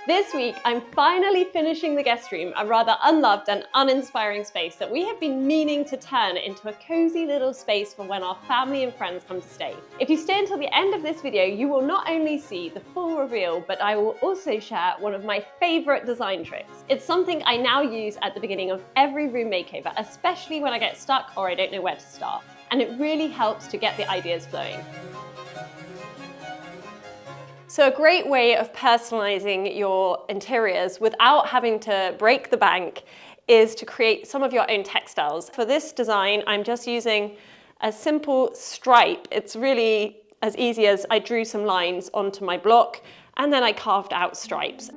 This week, I'm finally finishing the guest room, a rather unloved and uninspiring space that we have been meaning to turn into a cozy little space for when our family and friends come to stay. If you stay until the end of this video, you will not only see the full reveal, but I will also share one of my favorite design tricks. It's something I now use at the beginning of every room makeover, especially when I get stuck or I don't know where to start. And it really helps to get the ideas flowing. So a great way of personalizing your interiors without having to break the bank is to create some of your own textiles. For this design, I'm just using a simple stripe. It's really as easy as I drew some lines onto my block and then I carved out stripes.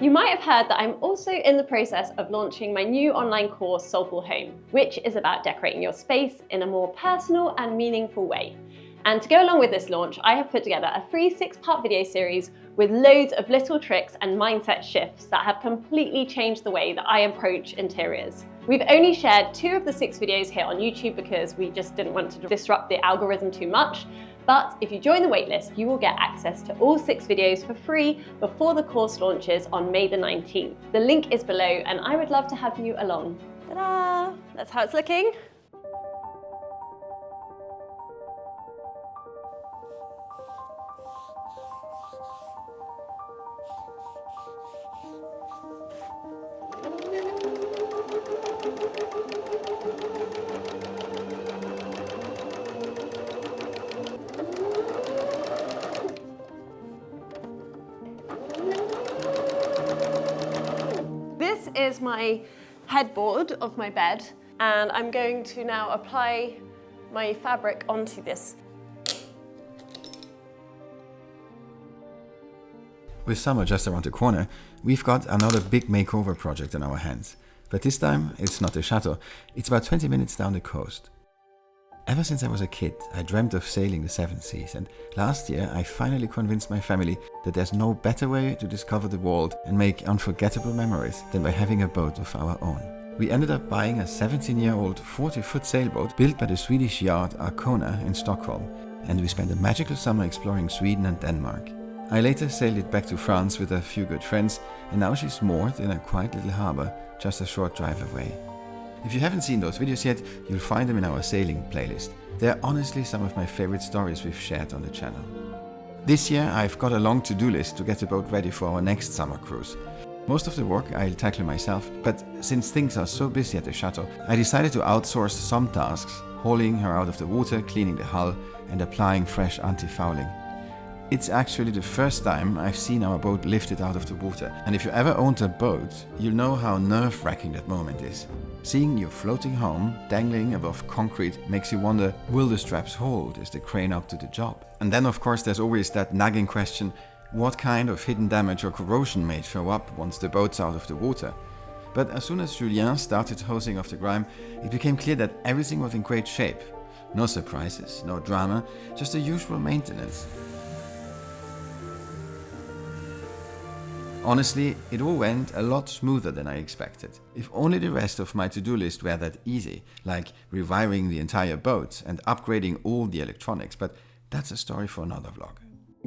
You might have heard that I'm also in the process of launching my new online course, Soulful Home, which is about decorating your space in a more personal and meaningful way. And to go along with this launch, I have put together a free 6-part video series with loads of little tricks and mindset shifts that have completely changed the way that I approach interiors. We've only shared 2 of the 6 videos here on YouTube because we just didn't want to disrupt the algorithm too much. But if you join the waitlist, you will get access to all 6 videos for free before the course launches on May the 19th. The link is below and I would love to have you along. Ta-da! That's how it's looking. This is my headboard of my bed, and I'm going to now apply my fabric onto this. With summer just around the corner, we've got another big makeover project on our hands. But this time, it's not the Chateau, it's about 20 minutes down the coast. Ever since I was a kid, I dreamt of sailing the 7 seas, and last year I finally convinced my family that there's no better way to discover the world and make unforgettable memories than by having a boat of our own. We ended up buying a 17-year-old 40-foot sailboat built by the Swedish yacht Arkona in Stockholm, and we spent a magical summer exploring Sweden and Denmark. I later sailed it back to France with a few good friends, and now she's moored in a quiet little harbour just a short drive away. If you haven't seen those videos yet, you'll find them in our sailing playlist. They're honestly some of my favorite stories we've shared on the channel. This year I've got a long to-do list to get the boat ready for our next summer cruise. Most of the work I'll tackle myself, but since things are so busy at the Chateau, I decided to outsource some tasks, hauling her out of the water, cleaning the hull and applying fresh anti-fouling. It's actually the first time I've seen our boat lifted out of the water, and if you ever owned a boat, you'll know how nerve-wracking that moment is. Seeing you floating home, dangling above concrete, makes you wonder, will the straps hold? Is the crane up to the job? And then of course there's always that nagging question, what kind of hidden damage or corrosion may show up once the boat's out of the water? But as soon as Julien started hosing off the grime, it became clear that everything was in great shape. No surprises, no drama, just the usual maintenance. Honestly, it all went a lot smoother than I expected. If only the rest of my to-do list were that easy, like rewiring the entire boat and upgrading all the electronics, but that's a story for another vlog.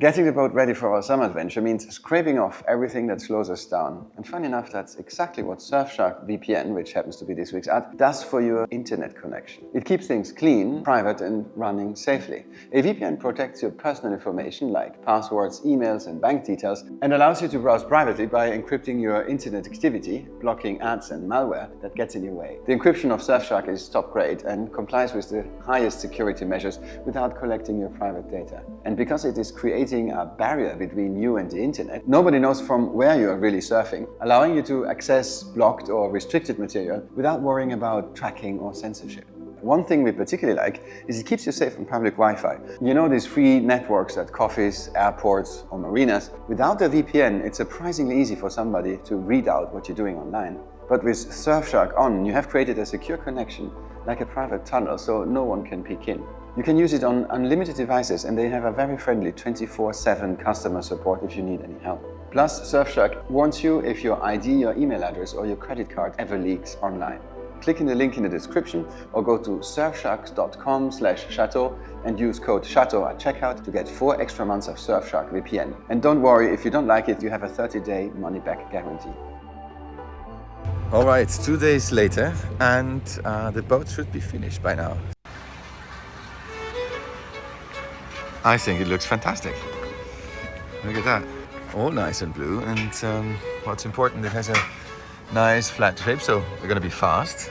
Getting the boat ready for our summer adventure means scraping off everything that slows us down. And funny enough, that's exactly what Surfshark VPN, which happens to be this week's ad, does for your internet connection. It keeps things clean, private and running safely. A VPN protects your personal information like passwords, emails and bank details and allows you to browse privately by encrypting your internet activity, blocking ads and malware that gets in your way. The encryption of Surfshark is top grade and complies with the highest security measures without collecting your private data. And because it is creating a barrier between you and the internet, nobody knows from where you are really surfing, allowing you to access blocked or restricted material without worrying about tracking or censorship. One thing we particularly like is it keeps you safe on public Wi-Fi. You know, these free networks at coffees, airports or marinas. Without a VPN, it's surprisingly easy for somebody to read out what you're doing online. But with Surfshark on, you have created a secure connection like a private tunnel, so no one can peek in. You can use it on unlimited devices, and they have a very friendly 24/7 customer support if you need any help. Plus, Surfshark warns you if your ID, your email address or your credit card ever leaks online. Click in the link in the description or go to surfshark.com/chateau and use code Chateau at checkout to get 4 extra months of Surfshark VPN. And don't worry, if you don't like it, you have a 30-day money-back guarantee. All right, 2 days later, and the boat should be finished by now. I think it looks fantastic. Look at that. All nice and blue, and what's important, it has a nice flat shape, so we're going to be fast.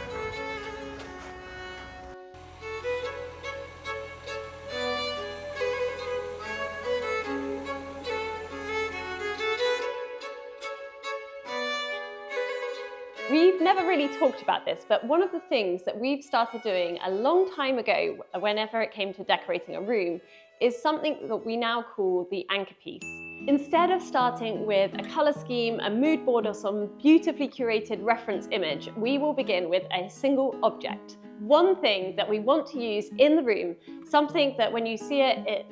We've never really talked about this, but one of the things that we've started doing a long time ago, whenever it came to decorating a room, is something that we now call the anchor piece. Instead of starting with a color scheme, a mood board, or some beautifully curated reference image, we will begin with a single object. One thing that we want to use in the room, something that when you see it, it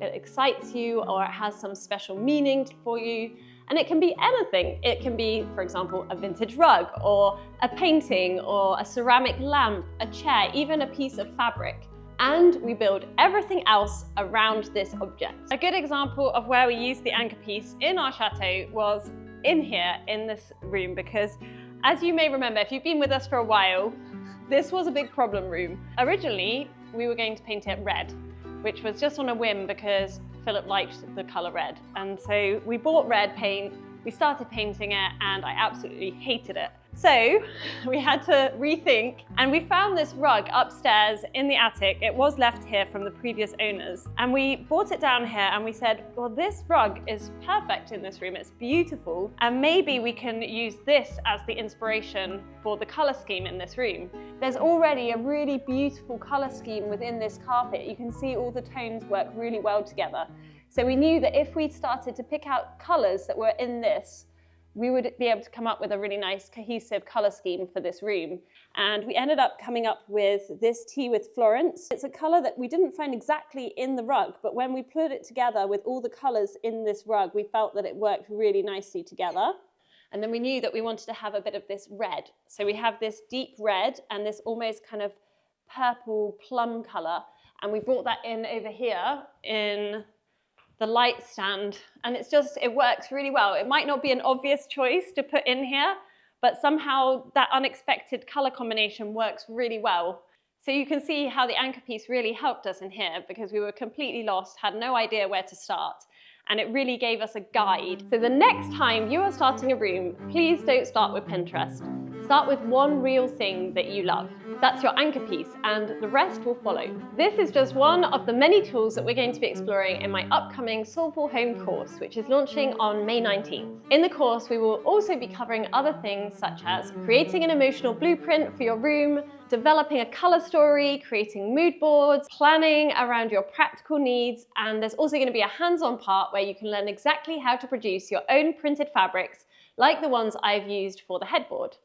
excites you, or it has some special meaning for you. And it can be anything. It can be, for example, a vintage rug, or a painting, or a ceramic lamp, a chair, even a piece of fabric. And we build everything else around this object. A good example of where we used the anchor piece in our chateau was in here, in this room, because as you may remember, if you've been with us for a while, this was a big problem room. Originally, we were going to paint it red, which was just on a whim because Philip liked the colour red. And so we bought red paint, we started painting it, and I absolutely hated it. So we had to rethink, and we found this rug upstairs in the attic. It was left here from the previous owners. And we brought it down here and we said, well, this rug is perfect in this room. It's beautiful. And maybe we can use this as the inspiration for the color scheme in this room. There's already a really beautiful color scheme within this carpet. You can see all the tones work really well together. So we knew that if we started to pick out colors that were in this, we would be able to come up with a really nice cohesive color scheme for this room. And we ended up coming up with this tea with Florence. It's a color that we didn't find exactly in the rug, but when we put it together with all the colors in this rug, we felt that it worked really nicely together. And then we knew that we wanted to have a bit of this red. So we have this deep red and this almost kind of purple plum color. And we brought that in over here in the light stand, and it works really well. It might not be an obvious choice to put in here, but somehow that unexpected color combination works really well. So you can see how the anchor piece really helped us in here, because we were completely lost, had no idea where to start, and it really gave us a guide. So the next time you are starting a room, please don't start with Pinterest. Start with one real thing that you love. That's your anchor piece, and the rest will follow. This is just one of the many tools that we're going to be exploring in my upcoming Soulful Home course, which is launching on May 19th. In the course, we will also be covering other things such as creating an emotional blueprint for your room, developing a color story, creating mood boards, planning around your practical needs, and there's also going to be a hands-on part where you can learn exactly how to produce your own printed fabrics, like the ones I've used for the headboard.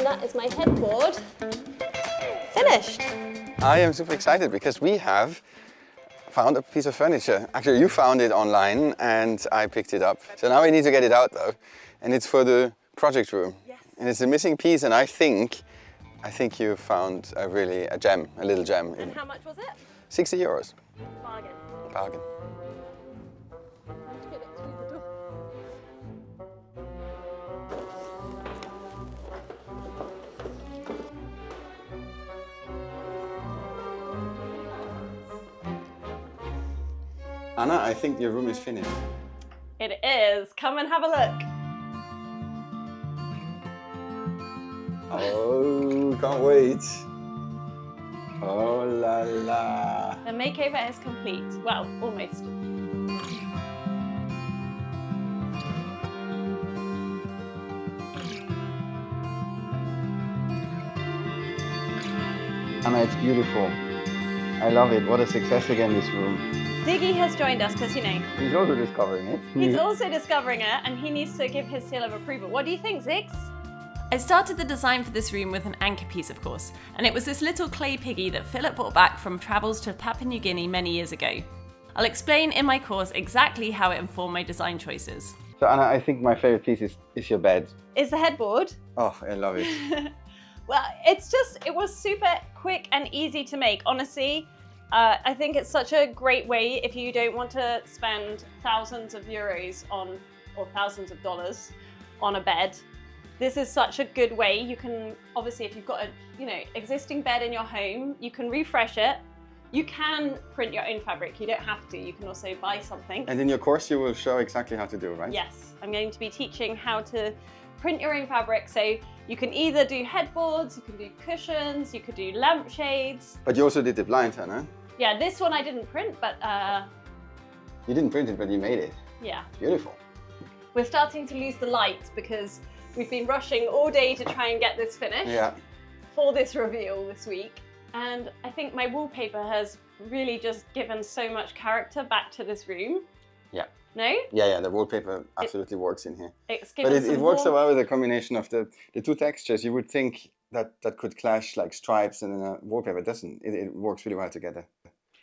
That is my headboard finished. I am super excited because we have found a piece of furniture. Actually, you found it online and I picked it up. So now we need to get it out though. And it's for the project room. Yes. And it's a missing piece, and I think you found a gem, a little gem. And how much was it? 60 euros. Bargain. Bargain. Let's get it through the door. Anna, I think your room is finished. It is. Come and have a look. Oh, can't wait. Oh la la. The makeover is complete. Well, almost. Anna, it's beautiful. I love it. What a success again, this room. Ziggy has joined us because, He's also discovering it. he's also discovering it and he needs to give his seal of approval. What do you think, Ziggs? I started the design for this room with an anchor piece, of course, and it was this little clay piggy that Philip brought back from travels to Papua New Guinea many years ago. I'll explain in my course exactly how it informed my design choices. So Anna, I think my favorite piece is your bed. Is the headboard? Oh, I love it. Well, it was super quick and easy to make, honestly. I think it's such a great way if you don't want to spend thousands of euros or thousands of dollars on a bed. This is such a good way. You can, obviously, if you've got a existing bed in your home, you can refresh it. You can print your own fabric. You don't have to. You can also buy something. And in your course, you will show exactly how to do, right? Yes, I'm going to be teaching how to print your own fabric. So you can either do headboards, you can do cushions, you could do lampshades. But you also did the blind, Anna. Yeah, this one I didn't print, but You didn't print it, but you made it. yeah. Beautiful. We're starting to lose the light because we've been rushing all day to try and get this finished Yeah. for this reveal this week. And I think my wallpaper has really just given so much character back to this room. Yeah. No? Yeah, the wallpaper absolutely works in here. It's But given it works so well with the combination of the two textures. You would think that could clash, like stripes and wallpaper. It doesn't. It works really well together.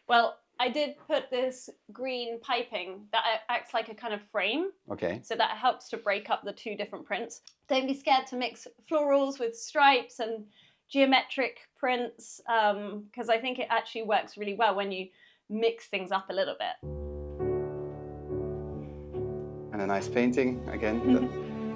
Well, I did put this green piping that acts like a kind of frame. Okay. So that helps to break up the two different prints. Don't be scared to mix florals with stripes and geometric prints, because I think it actually works really well when you mix things up a little bit. And a nice painting, again,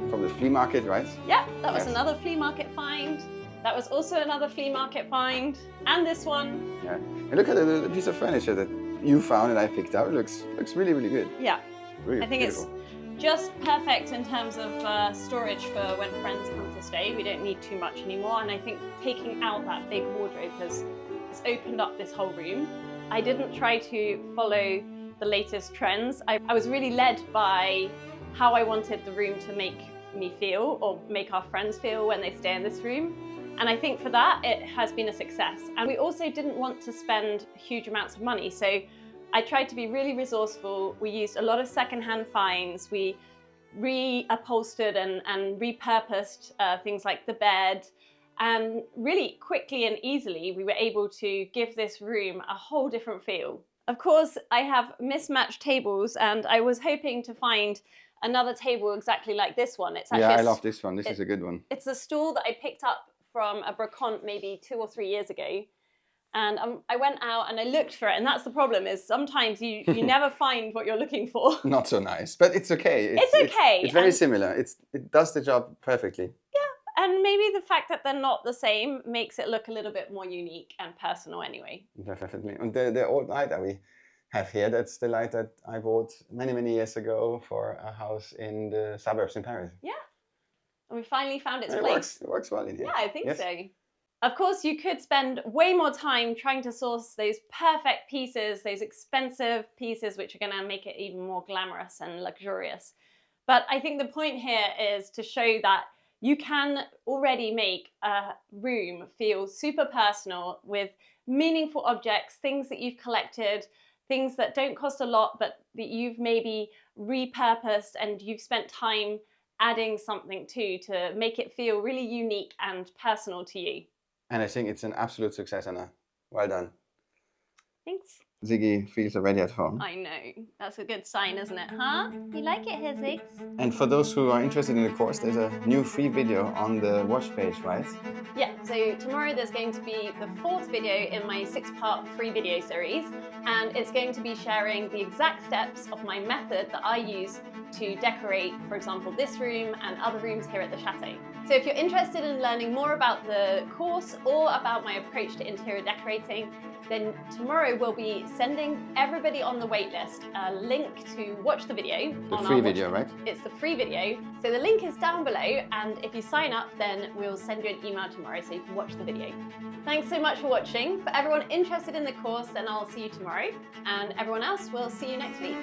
from the flea market, right? Yeah, that was Yes. another flea market find. That was also another flea market find. And this one. Yeah. And look at the piece of furniture that you found and I picked out. It looks really, really good. Yeah, Really I think beautiful. it's just perfect in terms of storage for when friends come to stay. We don't need too much anymore. And I think taking out that big wardrobe has opened up this whole room. I didn't try to follow the latest trends. I was really led by how I wanted the room to make me feel, or make our friends feel when they stay in this room. And I think for that, it has been a success. And we also didn't want to spend huge amounts of money. So I tried to be really resourceful. We used a lot of secondhand finds. We reupholstered and repurposed things like the bed. And really quickly and easily, we were able to give this room a whole different feel. Of course, I have mismatched tables, and I was hoping to find another table exactly like this one. It's actually I love this one. This is a good one. It's a stool that I picked up from a brocante maybe 2 or 3 years ago. And I went out and I looked for it. And that's the problem, is sometimes you never find what you're looking for. Not so nice, but it's okay. It's okay. It's very similar. It does the job perfectly. And maybe the fact that they're not the same makes it look a little bit more unique and personal anyway. Definitely. And the old light that we have here, that's the light that I bought many, many years ago for a house in the suburbs in Paris. Yeah. And we finally found its And place. It works well in here. Yeah, I think Yes. so. Of course, you could spend way more time trying to source those perfect pieces, those expensive pieces, which are going to make it even more glamorous and luxurious. But I think the point here is to show that you can already make a room feel super personal with meaningful objects, things that you've collected, things that don't cost a lot, but that you've maybe repurposed and you've spent time adding something to make it feel really unique and personal to you. And I think it's an absolute success, Anna. Well done. Thanks. Ziggy feels already at home. I know. That's a good sign, isn't it, huh? You like it here, Ziggs? And for those who are interested in the course, there's a new free video on the watch page, right? Yeah, so tomorrow there's going to be the 4th video in my 6-part free video series, and it's going to be sharing the exact steps of my method that I use to decorate, for example, this room and other rooms here at the Chateau. So if you're interested in learning more about the course or about my approach to interior decorating, then tomorrow we'll be sending everybody on the waitlist a link to watch the video. The free video, right? It's the free video. So the link is down below, and if you sign up, then we'll send you an email tomorrow so you can watch the video. Thanks so much for watching. For everyone interested in the course, then I'll see you tomorrow, and everyone else, we'll see you next week.